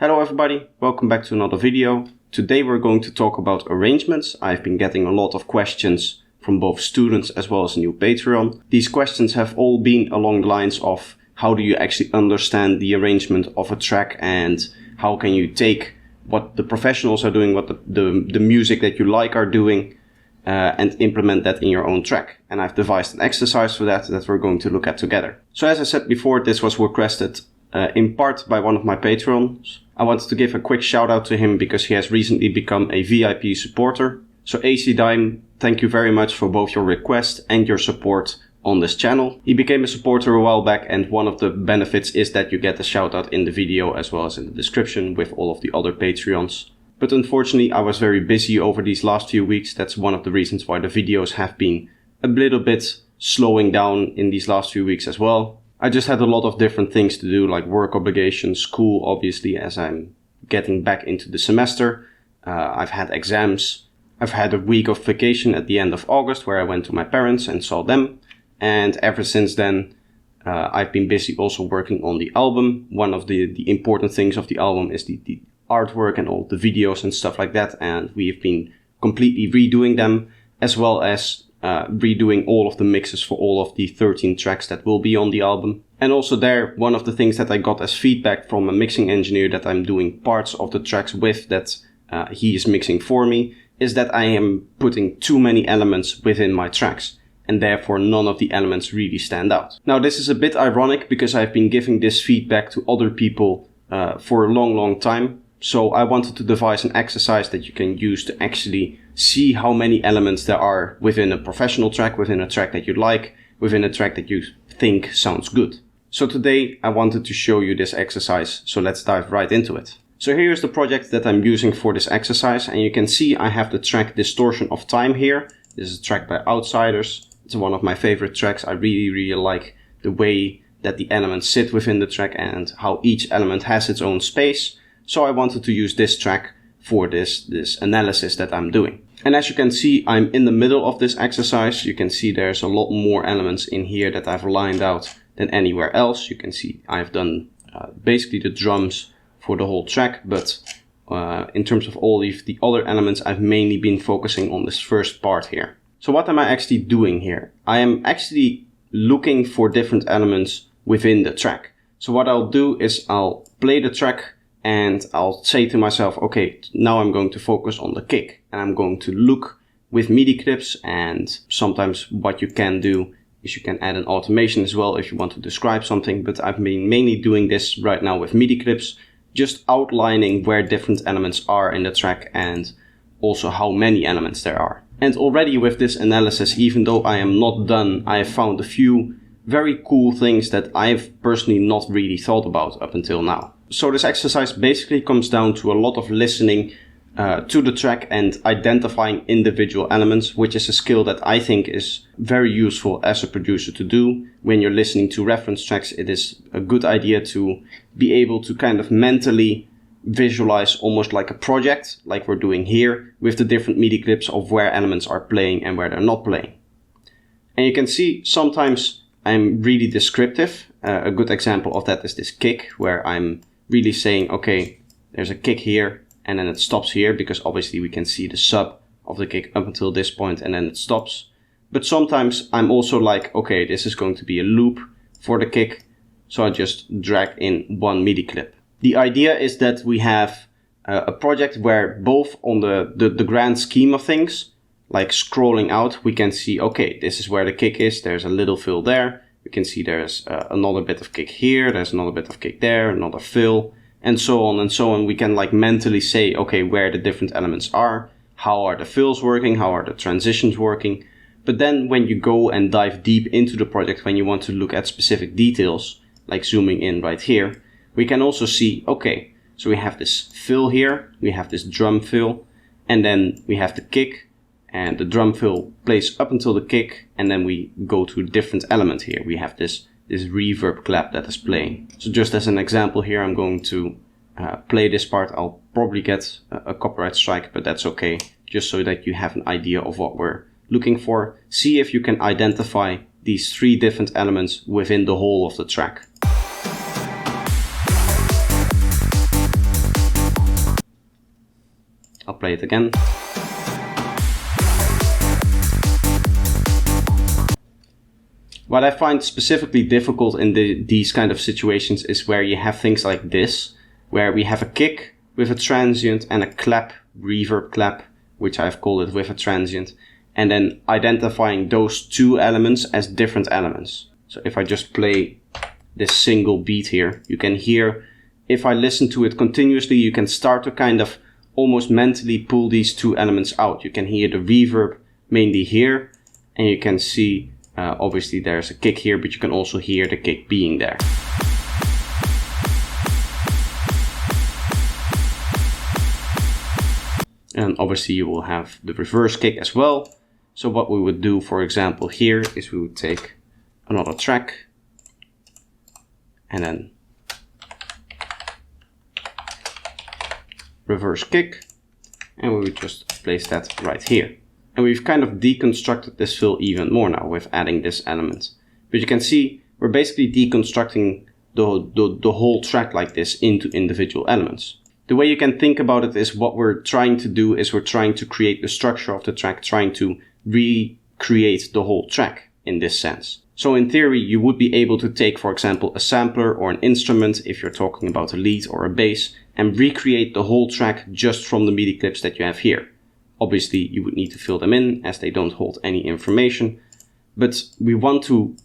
Hello everybody, welcome back to another video. Today we're going to talk about arrangements. I've been getting a lot of questions from both students as well as a new Patreon. These questions have all been along the lines of how do you actually understand the arrangement of a track and how can you take what the professionals are doing, what the music that you like are doing, and implement that in your own track. And I've devised an exercise for that we're going to look at together. So as I said before, this was requested in part by one of my patrons. I wanted to give a quick shout out to him because he has recently become a VIP supporter. So AC Dime, thank you very much for both your request and your support on this channel. He became a supporter a while back, and one of the benefits is that you get a shout out in the video as well as in the description with all of the other Patreons. But unfortunately I was very busy over these last few weeks. That's one of the reasons why the videos have been a little bit slowing down in these last few weeks as well. I just had a lot of different things to do, like work obligations, school obviously as I'm getting back into the semester. I've had exams. I've had a week of vacation at the end of August where I went to my parents and saw them. And ever since then, I've been busy also working on the album. One of the important things of the album is the artwork and all the videos and stuff like that. And we've been completely redoing them, as well as redoing all of the mixes for all of the 13 tracks that will be on the album. And also there, one of the things that I got as feedback from a mixing engineer that I'm doing parts of the tracks with that he is mixing for me, is that I am putting too many elements within my tracks, and therefore none of the elements really stand out. Now this is a bit ironic because I've been giving this feedback to other people for a long time. So I wanted to devise an exercise that you can use to actually see how many elements there are within a professional track, within a track that you like, within a track that you think sounds good. So today I wanted to show you this exercise, so let's dive right into it. So here's the project that I'm using for this exercise, and you can see I have the track Distortion of Time here. This is a track by Outsiders. It's one of my favorite tracks. I really like the way that the elements sit within the track and how each element has its own space. So I wanted to use this track for this analysis that I'm doing. And as you can see, I'm in the middle of this exercise. You can see there's a lot more elements in here that I've lined out than anywhere else. You can see I've done basically the drums for the whole track, but in terms of all of the other elements, I've mainly been focusing on this first part here. So what am I actually doing here? I am actually looking for different elements within the track. So what I'll do is I'll play the track and I'll say to myself, okay, now I'm going to focus on the kick, and I'm going to look with MIDI clips. And sometimes what you can do is you can add an automation as well if you want to describe something, but I've been mainly doing this right now with MIDI clips, just outlining where different elements are in the track and also how many elements there are. And already with this analysis, even though I am not done, I have found a few very cool things that I've personally not really thought about up until now. So this exercise basically comes down to a lot of listening to the track and identifying individual elements, which is a skill that I think is very useful as a producer to do. When you're listening to reference tracks, it is a good idea to be able to kind of mentally visualize almost like a project, like we're doing here, with the different MIDI clips of where elements are playing and where they're not playing. And you can see sometimes I'm really descriptive. A good example of that is this kick, where I'm really saying, okay, there's a kick here, and then it stops here, because obviously we can see the sub of the kick up until this point, and then it stops. But sometimes I'm also like, okay, this is going to be a loop for the kick, so I just drag in one MIDI clip. The idea is that we have a project where both on the grand scheme of things, like scrolling out, we can see, okay, this is where the kick is, there's a little fill there. We can see there's another bit of kick here, there's another bit of kick there, another fill, and so on and so on. We can like mentally say, okay, where the different elements are, how are the fills working, how are the transitions working. But then when you go and dive deep into the project, when you want to look at specific details, like zooming in right here, we can also see, okay, so we have this fill here, we have this drum fill, and then we have the kick, and the drum fill plays up until the kick, and then we go to a different element here. We have this reverb clap that is playing. So just as an example here, I'm going to play this part. I'll probably get a copyright strike, but that's okay, just so that you have an idea of what we're looking for. See if you can identify these three different elements within the whole of the track. I'll play it again. What I find specifically difficult in these kind of situations is where you have things like this, where we have a kick with a transient and a clap, reverb clap, which I've called it with a transient, and then identifying those two elements as different elements. So if I just play this single beat here, you can hear, if I listen to it continuously, you can start to kind of almost mentally pull these two elements out. You can hear the reverb mainly here, and you can see obviously there's a kick here, but you can also hear the kick being there. And obviously you will have the reverse kick as well. So what we would do, for example, here is we would take another track and then reverse kick, and we would just place that right here. And we've kind of deconstructed this fill even more now with adding this element. But you can see we're basically deconstructing the whole track like this into individual elements. The way you can think about it is what we're trying to do is we're trying to create the structure of the track, trying to recreate the whole track in this sense. So in theory, you would be able to take, for example, a sampler or an instrument, if you're talking about a lead or a bass, and recreate the whole track just from the MIDI clips that you have here. Obviously, you would need to fill them in as they don't hold any information, but we want to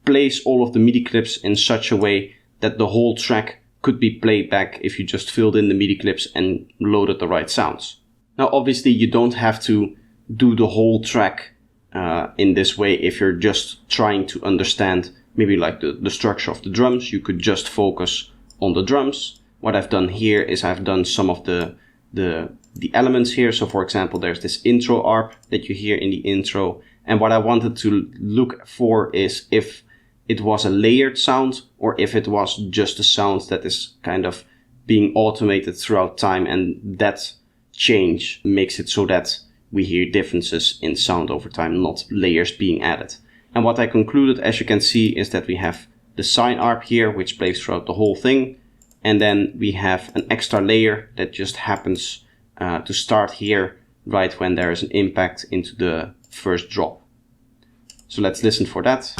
place all of the MIDI clips in such a way that the whole track could be played back if you just filled in the MIDI clips and loaded the right sounds. Now, obviously, you don't have to do the whole track in this way if you're just trying to understand maybe like the structure of the drums. You could just focus on the drums. What I've done here is I've done some of the elements here. So for example, there's this intro arp that you hear in the intro. And what I wanted to look for is if it was a layered sound or if it was just a sound that is kind of being automated throughout time, and that change makes it so that we hear differences in sound over time, not layers being added. And what I concluded, as you can see, is that we have the sine arp here, which plays throughout the whole thing. And then we have an extra layer that just happens to start here right when there is an impact into the first drop. So let's listen for that.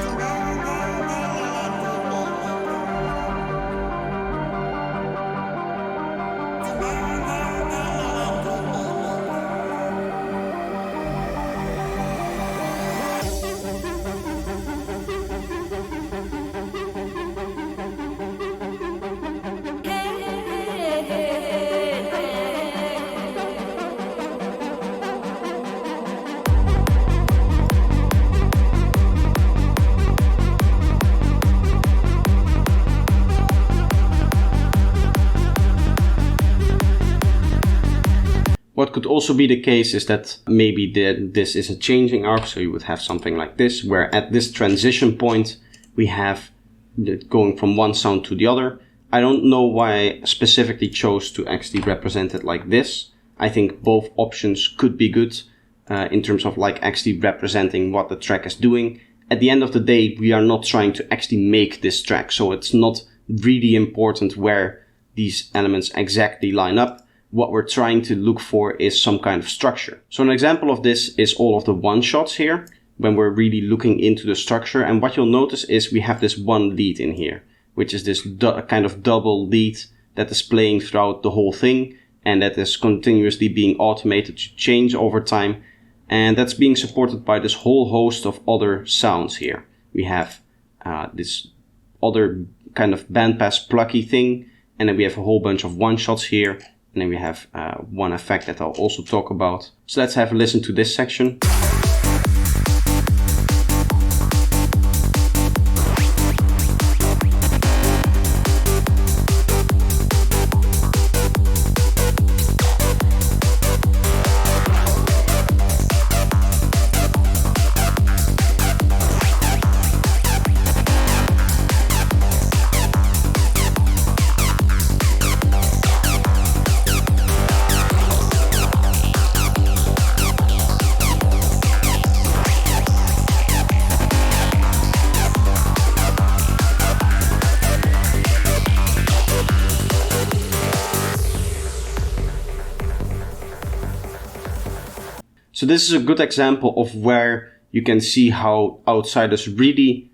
What could also be the case is that maybe this is a changing arc, so you would have something like this, where at this transition point we have it going from one sound to the other. I don't know why I specifically chose to actually represent it like this. I think both options could be good in terms of like actually representing what the track is doing. At the end of the day, we are not trying to actually make this track, so it's not really important where these elements exactly line up. What we're trying to look for is some kind of structure. So an example of this is all of the one shots here, when we're really looking into the structure. And what you'll notice is we have this one lead in here, which is this kind of double lead that is playing throughout the whole thing, and that is continuously being automated to change over time. And that's being supported by this whole host of other sounds here. We have this other kind of bandpass plucky thing, and then we have a whole bunch of one shots here. And then we have one effect that I'll also talk about. So let's have a listen to this section. So this is a good example of where you can see how outsiders really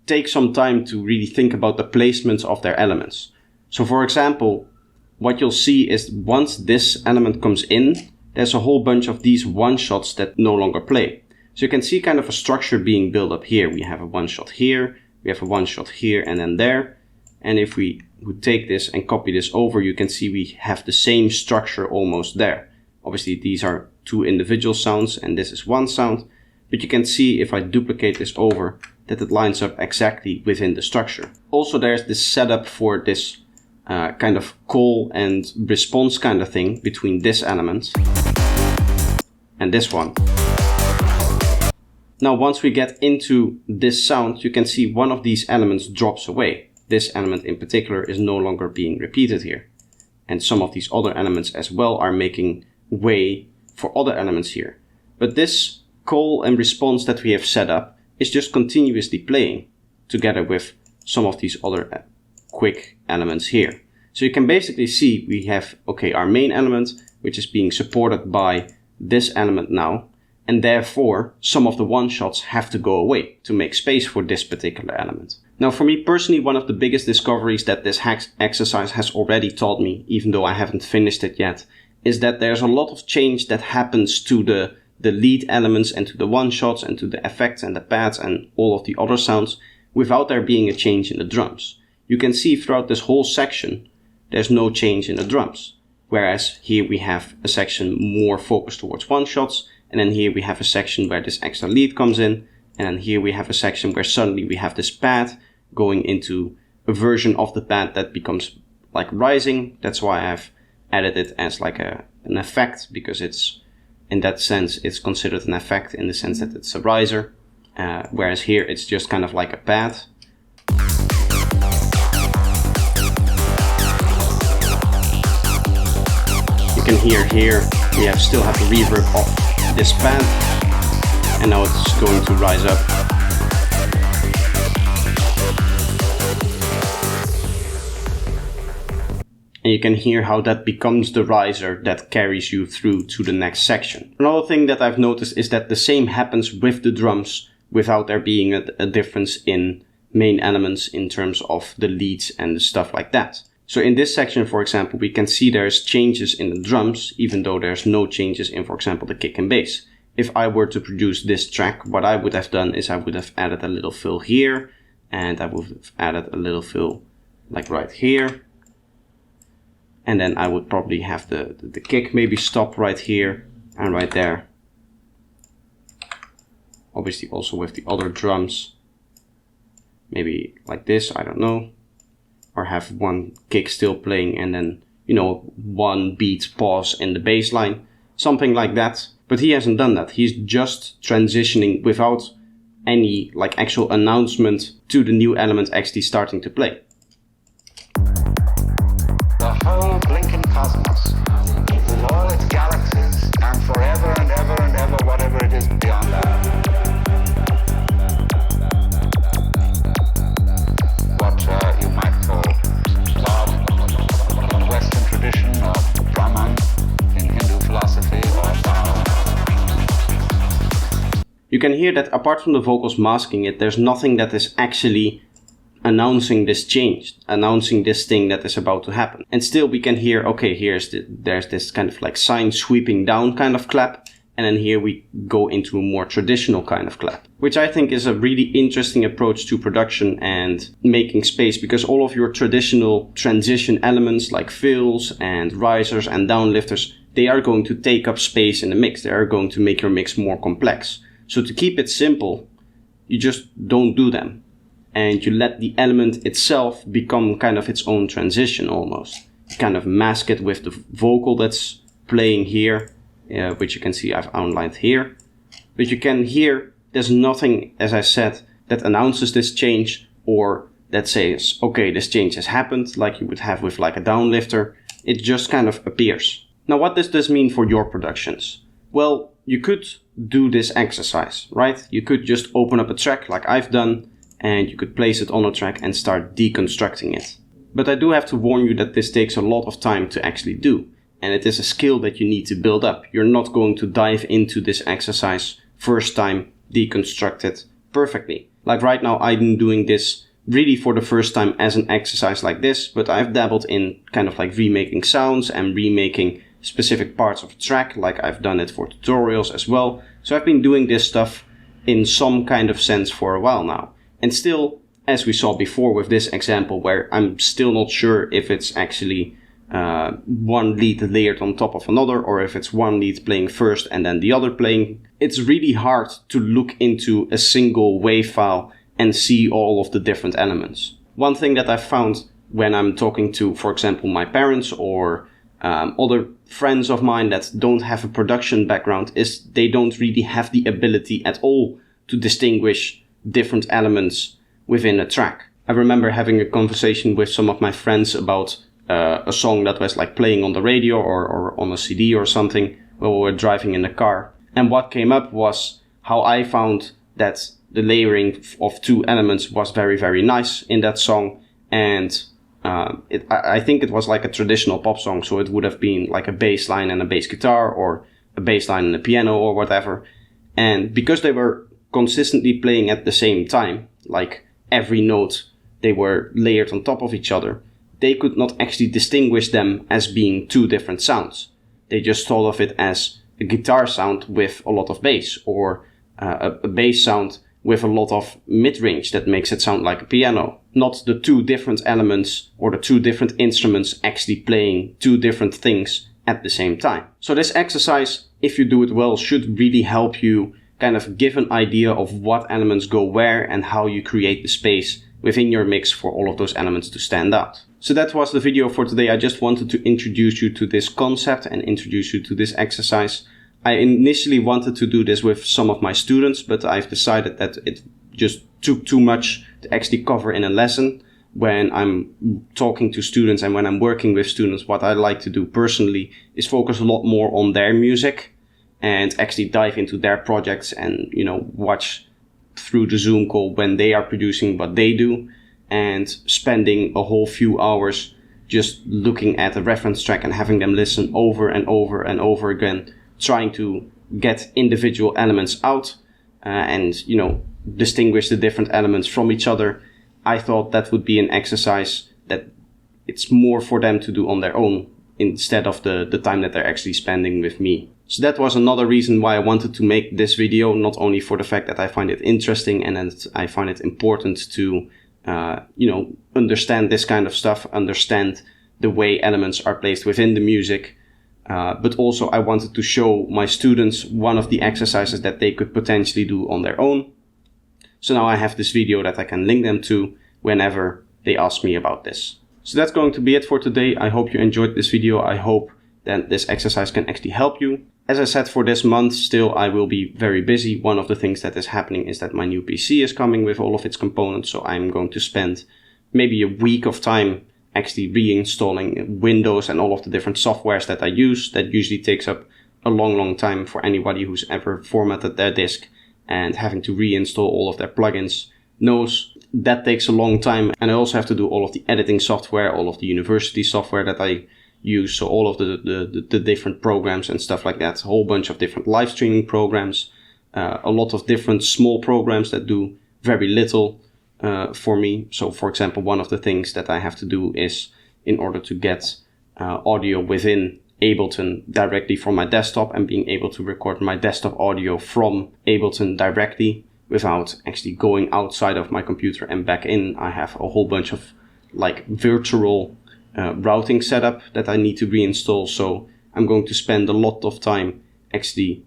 take some time to really think about the placements of their elements. So for example, what you'll see is once this element comes in, there's a whole bunch of these one-shots that no longer play. So you can see kind of a structure being built up here. We have a one-shot here, we have a one-shot here and then there. And if we would take this and copy this over, you can see we have the same structure almost there. Obviously these are two individual sounds and this is one sound. But you can see if I duplicate this over that it lines up exactly within the structure. Also there's this setup for this kind of call and response kind of thing between this element and this one. Now once we get into this sound, you can see one of these elements drops away. This element in particular is no longer being repeated here. And some of these other elements as well are making way for other elements here. But this call and response that we have set up is just continuously playing together with some of these other quick elements here. So you can basically see we have, okay, our main element, which is being supported by this element now, and therefore some of the one-shots have to go away to make space for this particular element. Now for me personally, one of the biggest discoveries that this exercise has already taught me, even though I haven't finished it yet, is that there's a lot of change that happens to the lead elements and to the one-shots and to the effects and the pads and all of the other sounds without there being a change in the drums. You can see throughout this whole section there's no change in the drums, whereas here we have a section more focused towards one-shots, and then here we have a section where this extra lead comes in, and then here we have a section where suddenly we have this pad going into a version of the pad that becomes like rising. That's why I've added it as like an effect, because it's in that sense it's considered an effect in the sense that it's a riser, whereas here it's just kind of like a pad. You can hear here we still have the reverb of this pad, and now it's going to rise up. And you can hear how that becomes the riser that carries you through to the next section. Another thing that I've noticed is that the same happens with the drums without there being a difference in main elements in terms of the leads and the stuff like that. So in this section, for example, we can see there's changes in the drums, even though there's no changes in, for example, the kick and bass. If I were to produce this track, what I would have done is I would have added a little fill here, and I would have added a little fill like right here. And then I would probably have the kick maybe stop right here and right there. Obviously also with the other drums, maybe like this, I don't know. Or have one kick still playing and then, you know, one beat pause in the bass line, something like that. But he hasn't done that. He's just transitioning without any like actual announcement to the new element actually starting to play. The whole blinking cosmos, with all its galaxies, and forever and ever and ever, whatever it is beyond that. What you might call love, Western tradition, or Brahman in Hindu philosophy, or Tao. You can hear that apart from the vocals masking it, there's nothing that is actually announcing this change, announcing this thing that is about to happen. And still we can hear, okay, there's this kind of like sine sweeping down kind of clap, and then here we go into a more traditional kind of clap, which I think is a really interesting approach to production and making space, because all of your traditional transition elements like fills and risers and downlifters, they are going to take up space in the mix. They are going to make your mix more complex. So to keep it simple, you just don't do them. And you let the element itself become kind of its own transition almost. You kind of mask it with the vocal that's playing here, which you can see I've outlined here. But you can hear there's nothing, as I said, that announces this change or that says, okay, this change has happened, like you would have with like a downlifter. It just kind of appears. Now, what does this mean for your productions? Well, you could do this exercise, right? You could just open up a track like I've done, and you could place it on a track and start deconstructing it. But I do have to warn you that this takes a lot of time to actually do. and it is a skill that you need to build up. You're not going to dive into this exercise first time, deconstruct it perfectly. Like right now, I'm doing this really for the first time as an exercise like this, but I've dabbled in kind of like remaking sounds and remaking specific parts of a track, like I've done it for tutorials as well. So I've been doing this stuff in some kind of sense for a while now. And still, as we saw before with this example, where I'm still not sure if it's actually one lead layered on top of another, or if it's one lead playing first and then the other playing, it's really hard to look into a single wave file and see all of the different elements. One thing that I've found when I'm talking to, for example, my parents or other friends of mine that don't have a production background is they don't really have the ability at all to distinguish different elements within a track. I remember having a conversation with some of my friends about a song that was like playing on the radio or on a CD or something while we were driving in the car. And what came up was how I found that the layering of two elements was very, very nice in that song. And I think it was like a traditional pop song, so it would have been like a bass line and a bass guitar, or a bass line and a piano or whatever. And because they were consistently playing at the same time, like every note they were layered on top of each other, they could not actually distinguish them as being two different sounds. They just thought of it as a guitar sound with a lot of bass, or a bass sound with a lot of mid-range that makes it sound like a piano. Not the two different elements or the two different instruments actually playing two different things at the same time. So this exercise, if you do it well, should really help you kind of give an idea of what elements go where and how you create the space within your mix for all of those elements to stand out. So that was the video for today. I just wanted to introduce you to this concept and introduce you to this exercise. I initially wanted to do this with some of my students, but I've decided that it just took too much to actually cover in a lesson. When I'm talking to students and when I'm working with students, what I like to do personally is focus a lot more on their music and actually dive into their projects and, watch through the Zoom call when they are producing what they do, and spending a whole few hours just looking at a reference track and having them listen over and over and over again, trying to get individual elements out and distinguish the different elements from each other. I thought that would be an exercise that it's more for them to do on their own instead of the time that they're actually spending with me. So that was another reason why I wanted to make this video, not only for the fact that I find it interesting and that I find it important to understand this kind of stuff, understand the way elements are placed within the music, but also I wanted to show my students one of the exercises that they could potentially do on their own. So now I have this video that I can link them to whenever they ask me about this. So that's going to be it for today. I hope you enjoyed this video. I hope that this exercise can actually help you. As I said, for this month still I will be very busy. One of the things that is happening is that my new PC is coming with all of its components, so I'm going to spend maybe a week of time actually reinstalling Windows and all of the different softwares that I use. That usually takes up a long time for anybody who's ever formatted their disk, and having to reinstall all of their plugins knows that takes a long time. And I also have to do all of the editing software, all of the university software that I use, so all of the different programs and stuff like that, a whole bunch of different live streaming programs, a lot of different small programs that do very little for me. So for example, one of the things that I have to do is, in order to get audio within Ableton directly from my desktop and being able to record my desktop audio from Ableton directly without actually going outside of my computer and back in, I have a whole bunch of like virtual routing setup that I need to reinstall. So I'm going to spend a lot of time actually,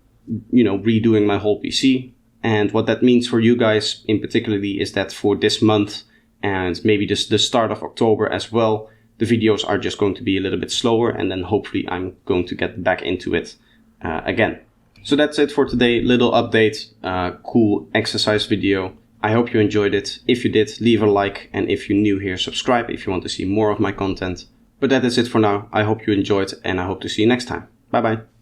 redoing my whole PC. And what that means for you guys in particularly is that for this month and maybe the start of October as well, the videos are just going to be a little bit slower, and then hopefully I'm going to get back into it again. So that's it for today. Little update, cool exercise video. I hope you enjoyed it. If you did, leave a like, and if you're new here, subscribe if you want to see more of my content. But that is it for now. I hope you enjoyed, and I hope to see you next time. Bye bye.